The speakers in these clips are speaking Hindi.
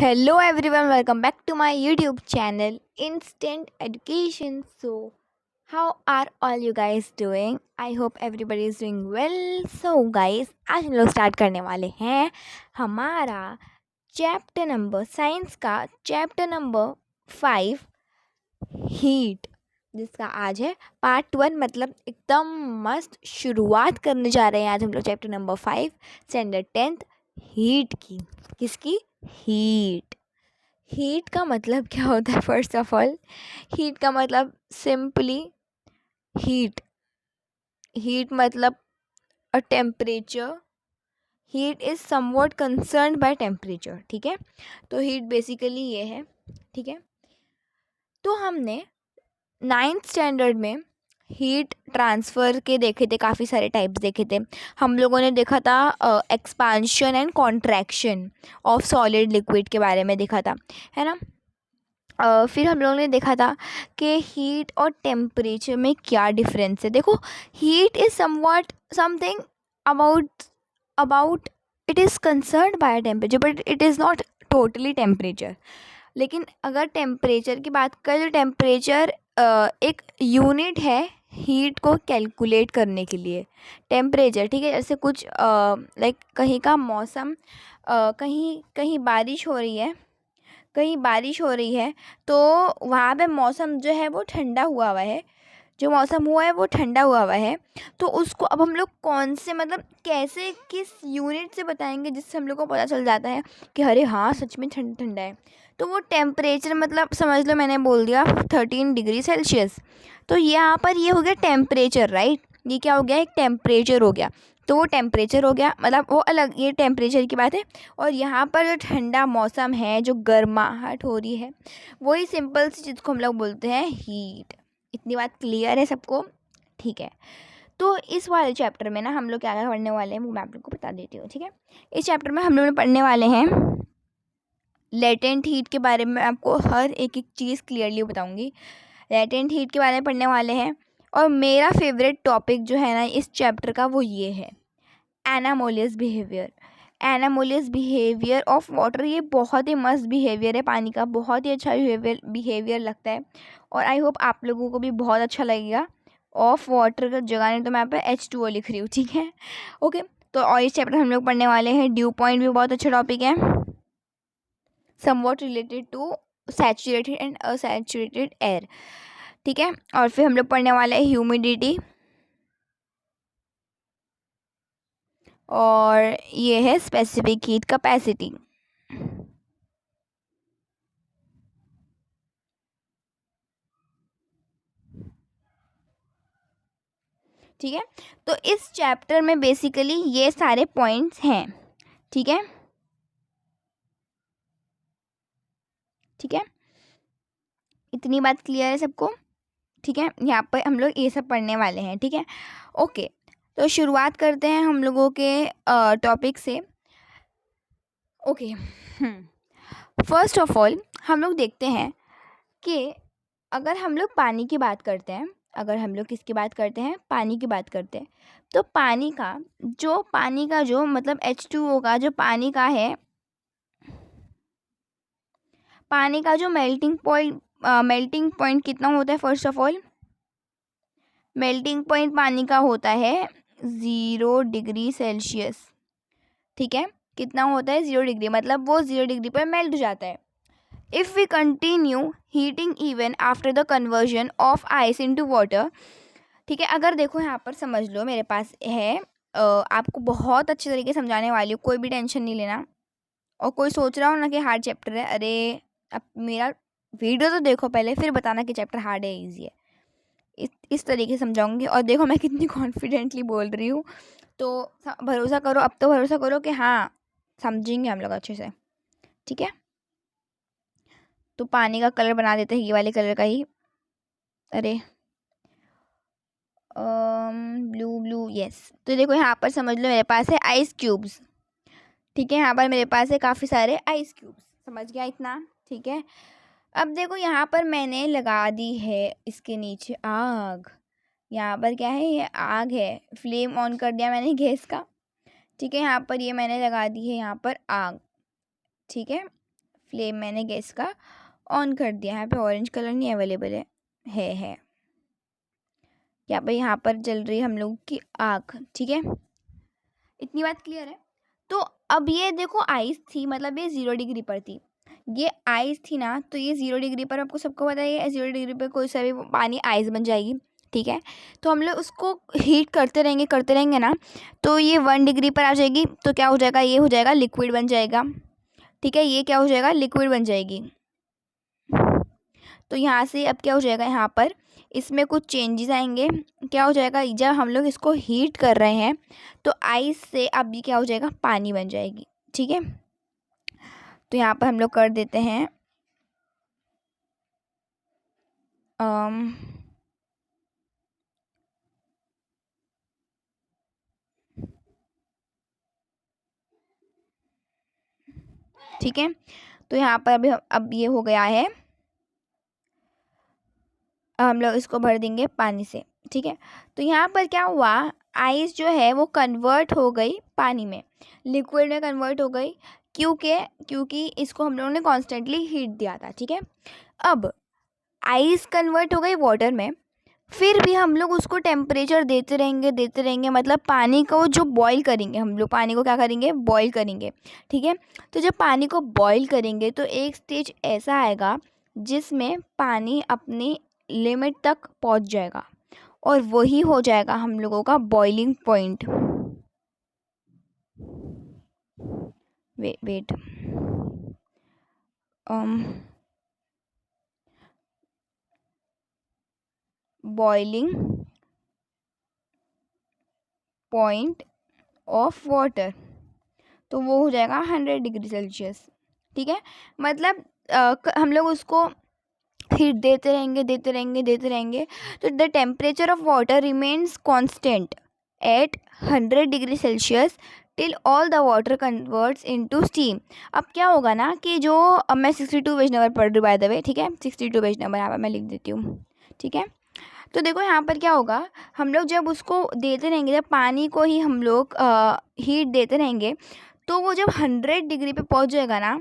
Hello everyone, welcome back to my YouTube channel Instant Education. So, how are all you guys doing? I hope everybody is doing well. So guys, आज हम लोग स्टार्ट करने वाले हैं हमारा चैप्टर नंबर साइंस का चैप्टर नंबर 5 हीट, जिसका आज है पार्ट 1। मतलब एकदम मस्त शुरुआत करने जा रहे हैं आज हम लोग chapter number 5 standard 10th heat की। किसकी? हीट। हीट का मतलब क्या होता है? फर्स्ट ऑफ ऑल, हीट का मतलब सिंपली हीट। हीट मतलब अ temperature. Heat is somewhat concerned by temperature. ठीक है, तो हीट बेसिकली ये है। ठीक है, तो हमने 9th स्टैंडर्ड में हीट ट्रांसफ़र के देखे थे, काफ़ी सारे टाइप्स देखे थे। हम लोगों ने देखा था expansion and contraction of solid liquid के बारे में देखा था, है ना। फिर हम लोगों ने देखा था कि हीट और टेम्परेचर में क्या डिफरेंस है। देखो, heat is somewhat something about it is concerned by temperature, but it is not totally temperature. लेकिन अगर टेम्परेचर की बात करें तो टेम्परेचर एक यूनिट है हीट को कैलकुलेट करने के लिए। टेम्परेचर, ठीक है, जैसे कुछ लाइक कहीं का मौसम, कहीं कहीं बारिश हो रही है, कहीं बारिश हो रही है तो वहाँ पे मौसम जो है वो ठंडा हुआ हुआ है, जो मौसम हुआ है वो ठंडा हुआ हुआ है। तो उसको अब हम लोग कौन से, मतलब कैसे, किस यूनिट से बताएंगे जिससे हम लोग को पता चल जाता है कि अरे हाँ सच में ठंडा ठंडा है। तो वो टेम्परेचर, मतलब समझ लो मैंने बोल दिया 13 डिग्री सेल्सियस, तो यहाँ पर ये हो गया टेम्परेचर, राइट। ये क्या हो गया? एक टेम्परेचर हो गया। तो वो टेम्परेचर हो गया, मतलब वो अलग, ये टेम्परेचर की बात है। और यहाँ पर जो ठंडा मौसम है, जो गर्माहट हो रही है, वही सिंपल सी चीज़ को हम लोग बोलते हैं हीट। इतनी बात क्लियर है सबको? ठीक है, तो इस वाले चैप्टर में ना हम लोग क्या क्या पढ़ने वाले हैं वो मैं आप लोग को बता देती हूँ। ठीक है, इस चैप्टर में हम लोग पढ़ने वाले हैं लेटेंट हीट के बारे में। आपको हर एक एक चीज़ क्लियरली बताऊँगी। लेटेंट हीट के बारे में पढ़ने वाले हैं। और मेरा फेवरेट टॉपिक जो है ना इस चैप्टर का वो ये है, एनामोलियस बिहेवियर। एनामोलियस बिहेवियर ऑफ वाटर, ये बहुत ही मस्त बिहेवियर है पानी का, बहुत ही अच्छा बिहेवियर लगता है। और आई होप आप लोगों को भी बहुत अच्छा लगेगा। ऑफ वाटर का जगह नहीं तो मैं यहाँ पे H2O लिख रही हूँ, ठीक है, ओके। तो और इस चैप्टर हम लोग पढ़ने वाले हैं ड्यू पॉइंट, भी बहुत अच्छा टॉपिक है, somewhat related to saturated and unsaturated air. ठीक है, और फिर हम लोग पढ़ने वाले हैं ह्यूमिडिटी, और ये है स्पेसिफिक हीट कैपेसिटी। ठीक है, तो इस चैप्टर में बेसिकली ये सारे पॉइंट्स हैं। ठीक है, ठीक है, इतनी बात क्लियर है सबको? ठीक है, यहाँ पर हम लोग ये सब पढ़ने वाले हैं। ठीक है, ओके, तो शुरुआत करते हैं हम लोगों के टॉपिक से। ओके, फर्स्ट ऑफ ऑल हम लोग देखते हैं कि अगर हम लोग पानी की बात करते हैं, अगर हम लोग किसकी बात करते हैं, पानी की बात करते हैं, तो पानी का जो मतलब H2O का जो पानी का है, पानी का जो मेल्टिंग पॉइंट कितना होता है? First of all, melting point पानी का होता है 0 डिग्री सेल्सियस। ठीक है, कितना होता है? 0 डिग्री, मतलब वो 0 डिग्री पर मेल्ट हो जाता है। If we continue heating even after the conversion of ice into water. ठीक है, अगर देखो यहाँ पर समझ लो, मेरे पास है आपको बहुत अच्छे तरीके से समझाने वाली हूँ, कोई भी टेंशन नहीं लेना। और कोई सोच रहा हो ना कि हार्ड चैप्टर है, अरे अब मेरा वीडियो तो देखो पहले, फिर बताना कि चैप्टर हार्ड है ईजी है। इस तरीके से समझाऊंगी। और देखो मैं कितनी कॉन्फिडेंटली बोल रही हूँ, तो भरोसा करो, अब तो भरोसा करो कि हाँ समझेंगे हम लोग अच्छे से। ठीक है, तो पानी का कलर बना देते हैं ये वाले कलर का ही, अरे ब्लू ब्लू, यस। तो देखो यहाँ पर समझ लो मेरे पास है आइस क्यूब्स। ठीक है, यहाँ पर मेरे पास है काफ़ी सारे आइस क्यूब्स, समझ गया इतना? ठीक है, अब देखो यहाँ पर मैंने लगा दी है इसके नीचे आग। यहाँ पर क्या है? ये आग है, फ्लेम ऑन कर दिया मैंने गैस का। ठीक है, यहाँ पर ये मैंने लगा दी है यहाँ पर आग। ठीक है, फ्लेम मैंने गैस का ऑन कर दिया। यहाँ पे ऑरेंज कलर नहीं अवेलेबल है। यहाँ पर जल रही है हम लोग की आग, ठीक है, इतनी बात क्लियर है। तो अब ये देखो आइस थी, मतलब ये 0 डिग्री पर थी, ये आइस थी ना, तो ये 0 डिग्री पर आपको सबको पता है 0 डिग्री पर कोई सा भी पानी आइस बन जाएगी, ठीक है। तो हम लोग उसको हीट करते रहेंगे ना, तो ये 1 डिग्री पर आ जाएगी, तो क्या हो जाएगा, ये हो जाएगा लिक्विड बन जाएगा, ठीक है, ये क्या हो जाएगा, लिक्विड बन जाएगी। तो यहाँ से अब क्या हो जाएगा, यहाँ पर इसमें कुछ चेंजेस आएंगे। क्या हो जाएगा, जब हम लोग इसको हीट कर रहे हैं तो आइस से अब ये क्या हो जाएगा, पानी बन जाएगी, ठीक है। तो यहाँ पर हम लोग कर देते हैं ठीक है। तो यहाँ पर अभी अब ये हो गया है, अब हम लोग इसको भर देंगे पानी से, ठीक है। तो यहाँ पर क्या हुआ, आइस जो है वो कन्वर्ट हो गई पानी में, लिक्विड में कन्वर्ट हो गई, क्योंकि इसको हम लोगों ने कॉन्स्टेंटली हीट दिया था, ठीक है। अब आइस कन्वर्ट हो गई वाटर में, फिर भी हम लोग उसको टेम्परेचर देते रहेंगे, मतलब पानी को जो बॉईल करेंगे, हम लोग पानी को क्या करेंगे, बॉईल करेंगे, ठीक है। तो जब पानी को बॉईल करेंगे तो एक स्टेज ऐसा आएगा जिसमें पानी अपनी लिमिट तक पहुंच जाएगा, और वही हो जाएगा हम लोगों का boiling point. Wait boiling point of water, तो वो हो जाएगा 100 डिग्री सेल्सियस, ठीक है। मतलब हम लोग उसको हीट देते रहेंगे, तो the temperature of water remains constant eight 100 degree Celsius till all the water converts into steam. अब क्या होगा ना कि जो, अब मैं 62 पेज नंबर पढ़ रही हूँ बाय द वे, ठीक है, 62 पेज नंबर यहाँ पर मैं लिख देती हूँ, ठीक है। तो देखो यहाँ पर क्या होगा, हम लोग जब उसको देते रहेंगे, जब पानी को ही हम लोग हीट देते रहेंगे, तो वो जब 100 डिग्री पे पहुँच जाएगा ना,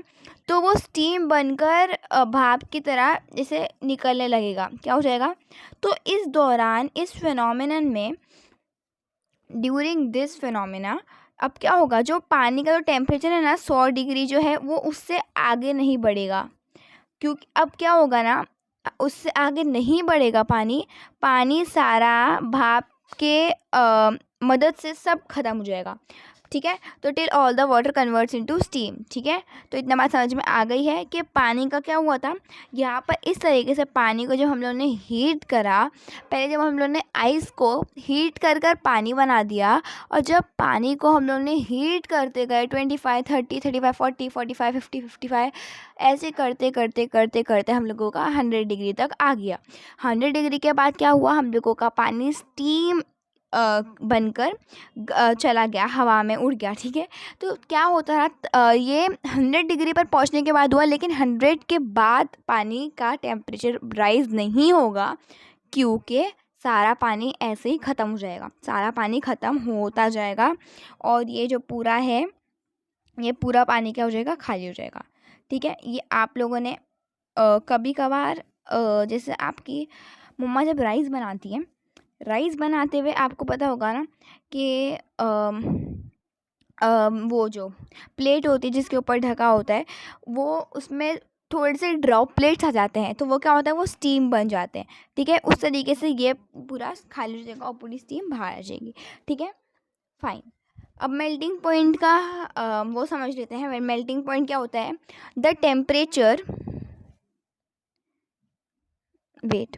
तो वो स्टीम बनकर भाप की तरह जैसे निकलने लगेगा, क्या हो जाएगा। तो इस दौरान, इस फिनोमिनन में, ड्यूरिंग दिस फिनोमिना, अब क्या होगा, जो पानी का जो टेम्परेचर है ना 100 डिग्री जो है, वो उससे आगे नहीं बढ़ेगा, क्योंकि अब क्या होगा ना, उससे आगे नहीं बढ़ेगा पानी, पानी सारा भाप के मदद से सब खत्म हो जाएगा, ठीक है। तो till all the water converts into steam, ठीक है। तो इतना बात समझ में आ गई है कि पानी का क्या हुआ था। यहाँ पर इस तरीके से पानी को जब हम लोगों ने हीट करा, पहले जब हम लोगों ने आइस को हीट कर कर पानी बना दिया, और जब पानी को हम लोगों ने हीट करते गए 25, 30, 35, 40, 45, 50, 55, ऐसे करते करते करते करते हम लोगों का 100 डिग्री तक आ गया। 100 डिग्री के बाद क्या हुआ, हम लोगों का पानी स्टीम बनकर चला गया, हवा में उड़ गया, ठीक है। तो क्या होता है, ये 100 डिग्री पर पहुंचने के बाद हुआ, लेकिन 100 के बाद पानी का टेम्परेचर राइज नहीं होगा, क्योंकि सारा पानी ऐसे ही ख़त्म हो जाएगा, सारा पानी ख़त्म होता जाएगा, और ये जो पूरा है, ये पूरा पानी क्या हो जाएगा, खाली हो जाएगा, ठीक है। ये आप लोगों ने कभी कभार जैसे आपकी मम्मा जब राइस बनाती हैं, राइस बनाते हुए आपको पता होगा ना कि वो जो प्लेट होती है जिसके ऊपर ढका होता है, वो उसमें थोड़े से ड्रॉपलेट्स आ जाते हैं, तो वो क्या होता है, वो स्टीम बन जाते हैं, ठीक है। उस तरीके से ये पूरा खाली हो जाएगा और पूरी स्टीम बाहर आ जाएगी, ठीक है, फाइन। अब मेल्टिंग पॉइंट का वो समझ लेते हैं। मेल्टिंग पॉइंट क्या होता है, the temperature, wait,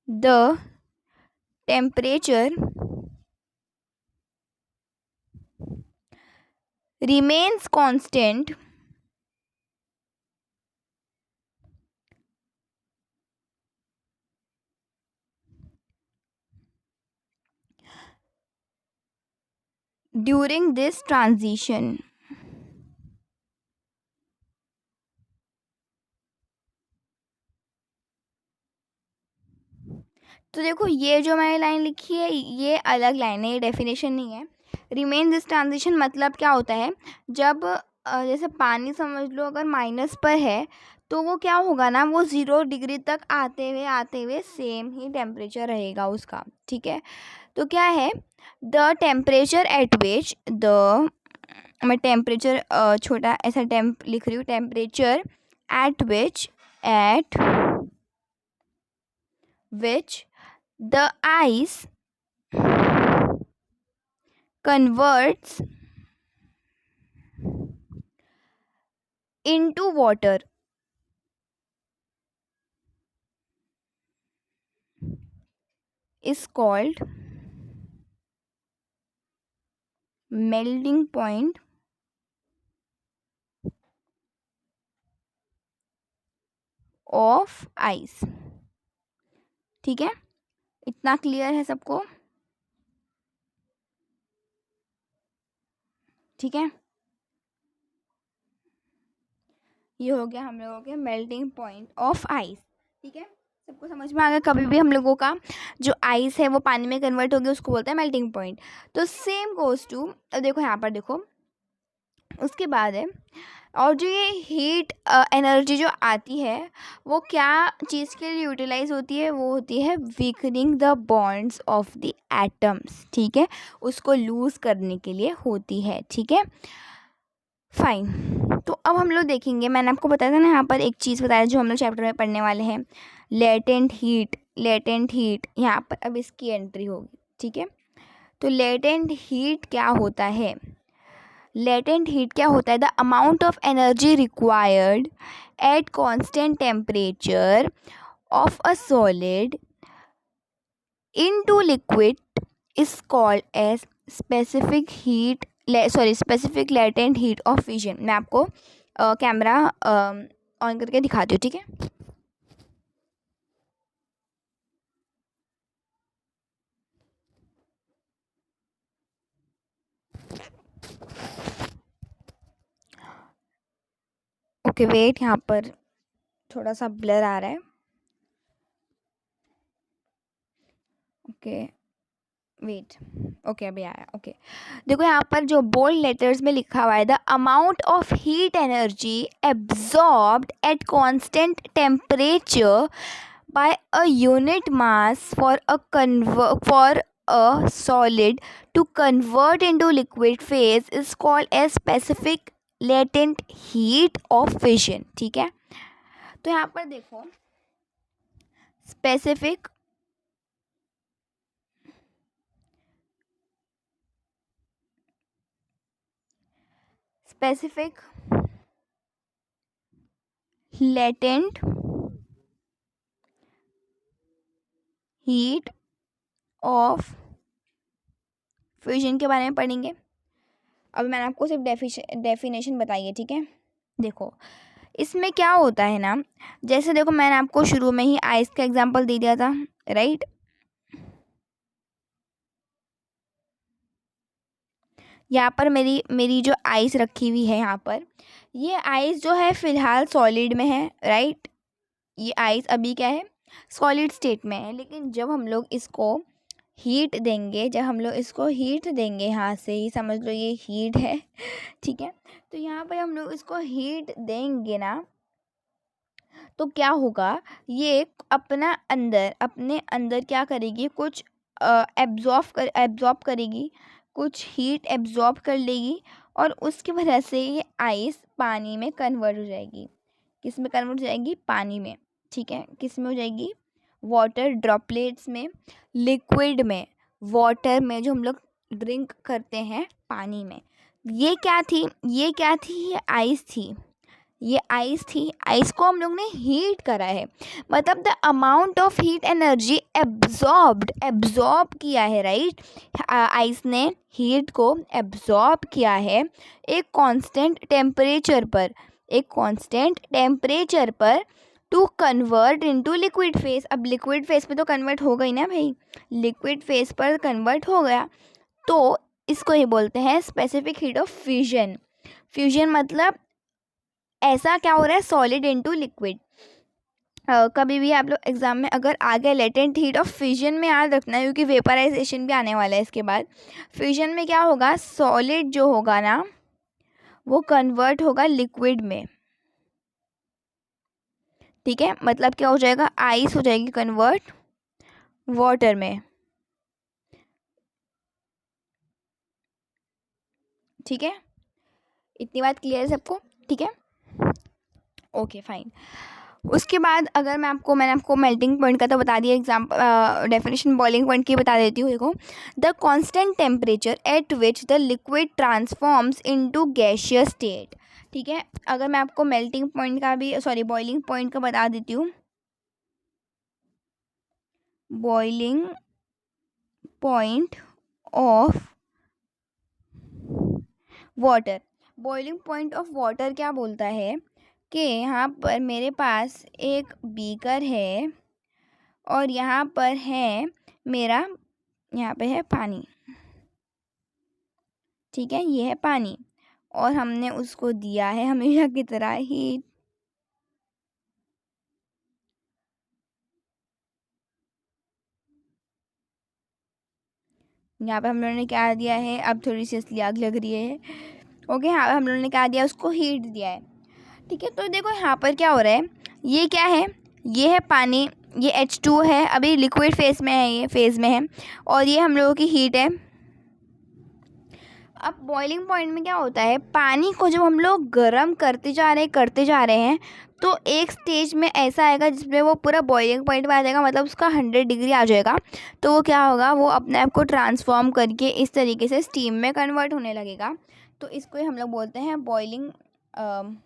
the temperature remains constant during this transition। तो देखो ये जो मैंने लाइन लिखी है, ये अलग लाइन है, ये डेफिनेशन नहीं है। रिमेन दिस ट्रांजिशन मतलब क्या होता है, जब जैसे पानी समझ लो अगर माइनस पर है तो वो क्या होगा ना, वो 0 डिग्री तक आते हुए सेम ही टेम्परेचर रहेगा उसका, ठीक है। तो क्या है, the temperature at which the, मैं टेम्परेचर छोटा ऐसा टेम्प लिख रही हूँ, temperature at which the ice converts into water is called melting point of ice। ठीक है, इतना क्लियर है सबको? ठीक है, ये हो गया हम लोगों के मेल्टिंग पॉइंट ऑफ आइस। ठीक है, सबको समझ में आ गया? कभी भी हम लोगों का जो आइस है वो पानी में कन्वर्ट हो गया, उसको बोलते हैं मेल्टिंग पॉइंट। तो सेम गोज टू, देखो यहाँ पर देखो, उसके बाद है, और जो ये हीट एनर्जी जो आती है वो क्या चीज़ के लिए यूटिलाइज होती है, वो होती है weakening the bonds of the atoms. ठीक है, उसको लूज़ करने के लिए होती है। ठीक है, फाइन। तो अब हम लोग देखेंगे, मैंने आपको बताया था ना यहाँ पर एक चीज़ बताया जो हम लोग चैप्टर में पढ़ने वाले हैं, लेटेंट हीट। लेटेंट हीट यहाँ पर अब इसकी एंट्री होगी। ठीक है, तो लेटेंट हीट क्या होता है? लेटेंट हीट क्या होता है? The amount of energy required at constant temperature of a solid into liquid is called as specific heat, specific latent heat of fusion. मैं आपको कैमरा ऑन करके दिखाती हूँ। ठीक है, ओके वेट, यहाँ पर थोड़ा सा ब्लर आ रहा है। ओके वेट, ओके अभी आया। ओके, देखो यहाँ पर जो बोल्ड लेटर्स में लिखा हुआ है, the amount of heat energy absorbed at constant temperature by a unit mass for a solid to convert into liquid phase is called as specific latent heat of fission। ठीक है, तो यहाँ पर देखो, specific latent heat of fusion के बारे में पढ़ेंगे। अब मैंने आपको सिर्फ डेफिनेशन बताई है। ठीक है, देखो इसमें क्या होता है ना, जैसे देखो मैंने आपको शुरू में ही आइस का एग्जांपल दे दिया था, राइट। यहाँ पर मेरी जो आइस रखी हुई है, यहाँ पर ये आइस जो है फ़िलहाल सॉलिड में है, राइट। ये आइस अभी क्या है, सॉलिड स्टेट में है। लेकिन जब हम लोग इसको हीट देंगे, यहाँ से ही समझ लो ये हीट है। ठीक है, तो यहाँ पर हम लोग इसको हीट देंगे ना, तो क्या होगा, ये अपने अंदर क्या करेगी, कुछ एब्जॉर्ब करेगी, कुछ हीट एब्जॉर्ब कर लेगी, और उसकी वजह से ये आइस पानी में कन्वर्ट हो जाएगी। किस में कन्वर्ट हो जाएगी? पानी में। ठीक है, किस में हो जाएगी? वाटर ड्रॉपलेट्स में, लिक्विड में, वाटर में जो हम लोग ड्रिंक करते हैं, पानी में। ये क्या थी? ये आइस थी। ये आइस थी, आइस को हम लोग ने हीट करा है, मतलब the amount of heat energy absorb किया है, राइट। आइस ने हीट को एब्जॉर्ब किया है एक कांस्टेंट टेम्परेचर पर to convert into liquid phase. अब लिक्विड फेस पे तो कन्वर्ट हो गई ना भाई, लिक्विड फेस पर कन्वर्ट हो गया, तो इसको ही बोलते हैं specific heat of fusion. Fusion मतलब ऐसा क्या हो रहा है, सॉलिड इनटू लिक्विड। कभी भी आप लोग एग्ज़ाम में अगर आ गया लेटेंट हीट ऑफ फ्यूजन में याद रखना है, क्योंकि वेपराइजेशन भी आने वाला है इसके बाद। फ्यूजन में क्या होगा, सॉलिड जो होगा ना वो कन्वर्ट होगा लिक्विड में, ठीक है। मतलब क्या हो जाएगा, आइस हो जाएगी कन्वर्ट वाटर में, ठीक है। इतनी बात क्लियर है सबको, ठीक है, ओके फाइन। उसके बाद अगर मैंने आपको मेल्टिंग पॉइंट का तो बता दिया, डेफिनेशन बॉइलिंग पॉइंट की बता देती हूँ। देखो, the constant temperature at which the liquid transforms into gaseous state, ठीक है। अगर मैं आपको मेल्टिंग पॉइंट का भी बॉइलिंग पॉइंट का बता देती हूँ, boiling point of water, boiling point of water क्या बोलता है कि यहाँ पर मेरे पास एक बीकर है और यहाँ पर है मेरा, यहाँ पे है पानी, ठीक है, ये है पानी, और हमने उसको दिया है हमेशा की तरह हीट, यहाँ पे हम लोगों ने क्या दिया है, अब थोड़ी सी असली आग लग रही है, ओके। हाँ, हम लोगों ने क्या दिया, उसको हीट दिया है, ठीक है। तो देखो यहाँ पर क्या हो रहा है, ये क्या है, ये है पानी, ये H2 है, अभी लिक्विड फेज में है, ये फेज में है, और ये हम लोगों की हीट है। अब बॉइलिंग पॉइंट में क्या होता है, पानी को जब हम लोग गर्म करते जा रहे हैं तो एक स्टेज में ऐसा आएगा जिसमें वो पूरा बॉइलिंग पॉइंट में आ जाएगा, मतलब उसका 100 डिग्री आ जाएगा। तो वो क्या होगा, वो अपने आप को ट्रांसफॉर्म करके इस तरीके से स्टीम में कन्वर्ट होने लगेगा। तो इसको ही हम लोग बोलते हैं बॉइलिंग, हम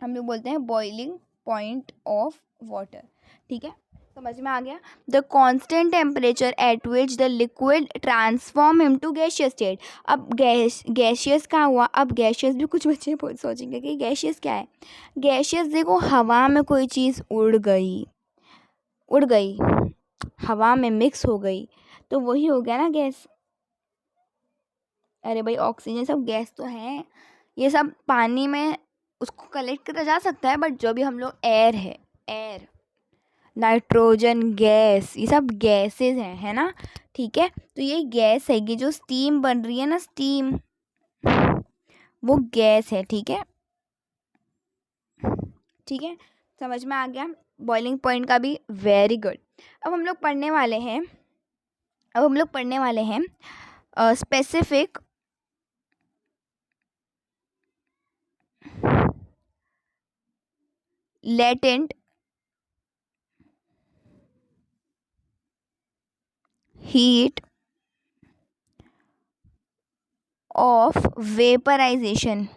लोग बोलते हैं बॉइलिंग पॉइंट ऑफ वाटर, ठीक है, समझ में आ गया। The constant temperature at which the liquid transform into gaseous state. अब गैसियस का हुआ, अब गैसियस भी कुछ बच्चे सोचेंगे कि गैसियस क्या है। गैसियस देखो, हवा में कोई चीज़ उड़ गई, हवा में मिक्स हो गई, तो वही हो गया ना गैस। अरे भाई, ऑक्सीजन सब गैस तो है, ये सब पानी में उसको कलेक्ट करा जा सकता है, बट जो भी हम लोग एयर, नाइट्रोजन गैस, ये सब गैसेस हैं, है ना, ठीक है। तो ये गैस है, ये जो स्टीम बन रही है ना, स्टीम, वो गैस है, ठीक है, ठीक है, समझ में आ गया बॉइलिंग पॉइंट का भी, वेरी गुड। अब हम लोग पढ़ने वाले हैं specific latent heat of vaporisation,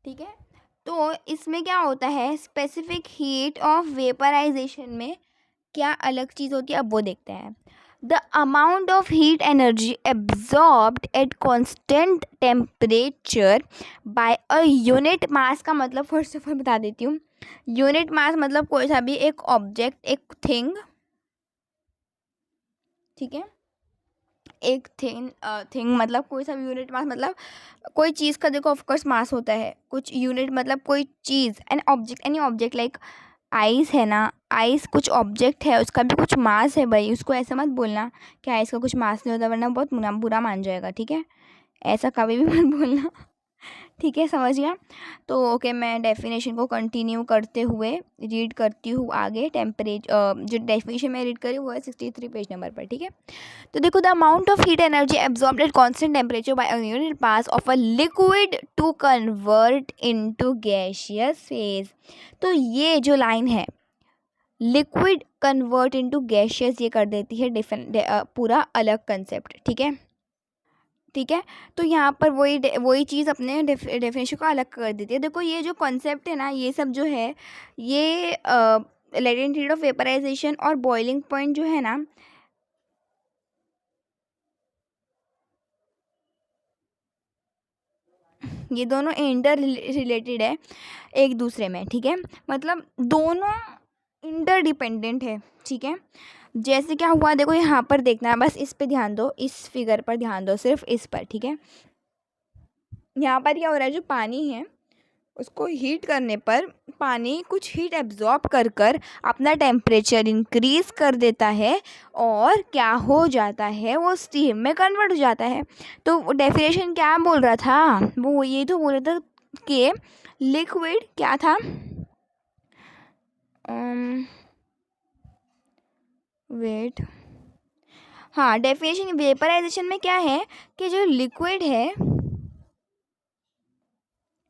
ठीक है। तो इसमें क्या होता है, स्पेसिफिक हीट ऑफ वेपराइजेशन में क्या अलग चीज़ होती है, अब वो देखते हैं। The amount of heat energy absorbed at constant temperature by a unit मास का मतलब फर्स्ट ऑफ ऑल बता देती हूँ। यूनिट मास मतलब कोई सा भी एक ऑब्जेक्ट, एक थिंग, ठीक है, एक थिंग मतलब कोई सा भी यूनिट मास, मतलब कोई चीज़ का देखो ऑफकोर्स मास होता है, कुछ यूनिट मतलब कोई चीज़, एनी ऑब्जेक्ट लाइक आइस है ना, आइस कुछ ऑब्जेक्ट है, उसका भी कुछ मास है भाई, उसको ऐसा मत बोलना कि आइस का कुछ मास नहीं होता, वरना बहुत बुरा मान जाएगा, ठीक है, ऐसा कभी भी मत बोलना, ठीक है, समझ गया। तो ओके, मैं डेफिनेशन को कंटिन्यू करते हुए रीड करती हूँ आगे। जो डेफिनेशन मैं रीड करी वो है 63 पेज नंबर पर, ठीक है। तो देखो, the amount of heat energy absorbed at constant temperature by a unit mass of a liquid to convert into gaseous phase. तो ये जो लाइन है, लिक्विड कन्वर्ट इनटू गैसियस, ये कर देती है पूरा अलग कंसेप्ट, ठीक है, ठीक है। तो यहाँ पर वही चीज़ अपने डेफिनेशन को अलग कर देती है। देखो, ये जो कॉन्सेप्ट है ना, ये सब जो है, ये लेटेंट हीट ऑफ वेपराइजेशन और बॉइलिंग पॉइंट जो है ना, ये दोनों इंटर रिलेटेड है एक दूसरे में, ठीक है, मतलब दोनों इंटरडिपेंडेंट है, ठीक है। जैसे क्या हुआ, देखो यहाँ पर देखना है, बस इस पे ध्यान दो, इस फिगर पर ध्यान दो, सिर्फ इस पर, ठीक है। यहाँ पर क्या हो रहा है, जो पानी है उसको हीट करने पर पानी कुछ हीट एब्जॉर्ब कर कर अपना टेम्परेचर इंक्रीज़ कर देता है और क्या हो जाता है, वो स्टीम में कन्वर्ट हो जाता है। तो डेफिनेशन क्या बोल रहा था, वो ये तो बोल रहा था कि लिक्विड क्या था, वेट, हाँ, डेफिनेशन वेपराइजेशन में क्या है कि जो लिक्विड है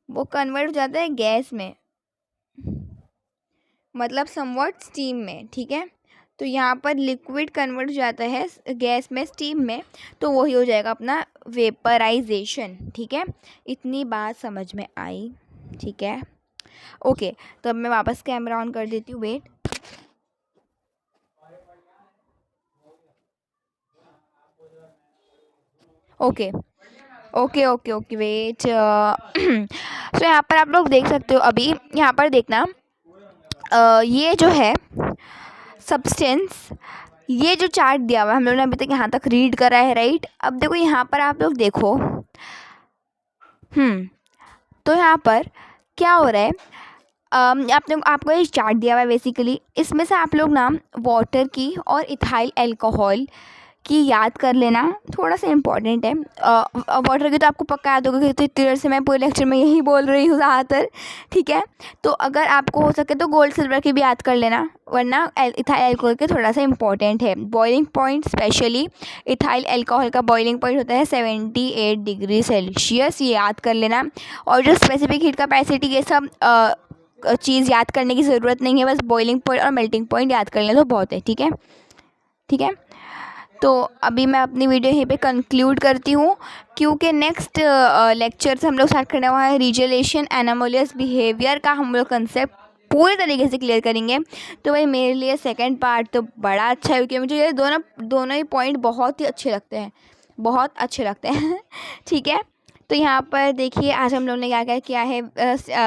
वो कन्वर्ट हो जाता है गैस में, मतलब समवॉट स्टीम में, ठीक है। तो यहाँ पर लिक्विड कन्वर्ट हो जाता है गैस में, स्टीम में, तो वही हो जाएगा अपना वेपराइजेशन, ठीक है। इतनी बात समझ में आई, ठीक है। ओके, तो अब मैं वापस कैमरा ऑन कर देती हूँ, wait. Okay okay okay okay wait. तो यहाँ पर आप लोग देख सकते हो, अभी यहाँ पर देखना, ये जो है सब्सटेंस, ये जो चार्ट दिया हुआ है हम लोगों ने अभी तक यहाँ तक रीड करा है, राइट। अब देखो यहाँ पर आप लोग देखो, तो यहाँ पर क्या हो रहा है, आपको एक चार्ट दिया हुआ है बेसिकली, इसमें से आप लोग ना वाटर की और इथाइल अल्कोहल की याद कर लेना, थोड़ा सा इम्पॉर्टेंट है। वाटर की तो आपको पक्का याद होगा, तो इतनी देर से मैं पूरे लेक्चर में यही बोल रही हूँ ज़्यादातर, ठीक है। तो अगर आपको हो सके तो गोल्ड सिल्वर की भी याद कर लेना, वरना इथाइल अल्कोहल के थोड़ा सा इंपॉर्टेंट है। Boiling point, specially ethyl alcohol का बॉइलिंग पॉइंट होता है 78 डिग्री सेल्सियस, ये याद कर लेना। और जो स्पेसिफिक हीट कैपेसिटी, ये सब चीज़ याद करने की ज़रूरत नहीं है, बस बॉइलिंग पॉइंट और मेल्टिंग पॉइंट याद कर लें तो बहुत है, ठीक है, ठीक है। तो अभी मैं अपनी वीडियो यहीं पे कंक्लूड करती हूँ, क्योंकि नेक्स्ट लेक्चर से हम लोग स्टार्ट करने वाले हैं रिजलेशन एनामोलियस बिहेवियर का, हम लोग कंसेप्ट पूरे तरीके से क्लियर करेंगे। तो भाई मेरे लिए सेकंड पार्ट तो बड़ा अच्छा है, क्योंकि मुझे ये दोनों ही पॉइंट बहुत ही अच्छे लगते हैं, बहुत अच्छे लगते हैं। ठीक है, तो यहाँ पर देखिए आज हम लोग ने क्या क्या किया है,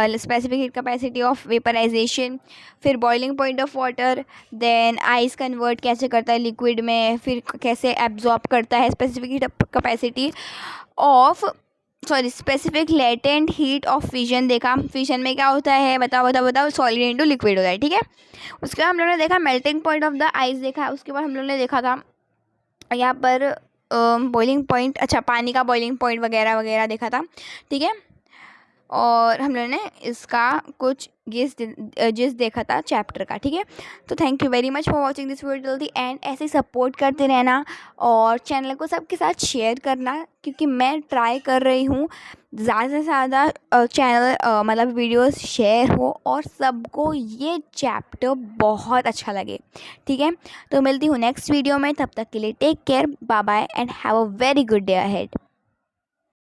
specific heat capacity of vaporisation, फिर boiling point of water, then ice convert कैसे करता है लिक्विड में, फिर कैसे एब्जॉर्ब करता है, specific heat capacity of, sorry, specific latent heat of fission देखा, फिजन में क्या होता है, बताओ बताओ बताओ, सॉलिड इनटू लिक्विड होता है, ठीक है। उसके बाद हम लोगों ने देखा melting point of the ice देखा, उसके बाद हम लोगों ने देखा था यहाँ पर बॉइलिंग पॉइंट, अच्छा, पानी का बॉइलिंग पॉइंट वगैरह वगैरह देखा था, ठीक है। और हम लोगों ने इसका कुछ जिस देखा था चैप्टर का, ठीक है। तो thank you very much for watching this video till the end. ऐसे ही सपोर्ट करते रहना और चैनल को सबके साथ शेयर करना, क्योंकि मैं ट्राई कर रही हूँ ज़्यादा से ज़्यादा चैनल मतलब वीडियोस शेयर हो और सबको ये चैप्टर बहुत अच्छा लगे, ठीक है। तो मिलती हूँ नेक्स्ट वीडियो में, तब तक के लिए take care, bye bye and have a very good day ahead.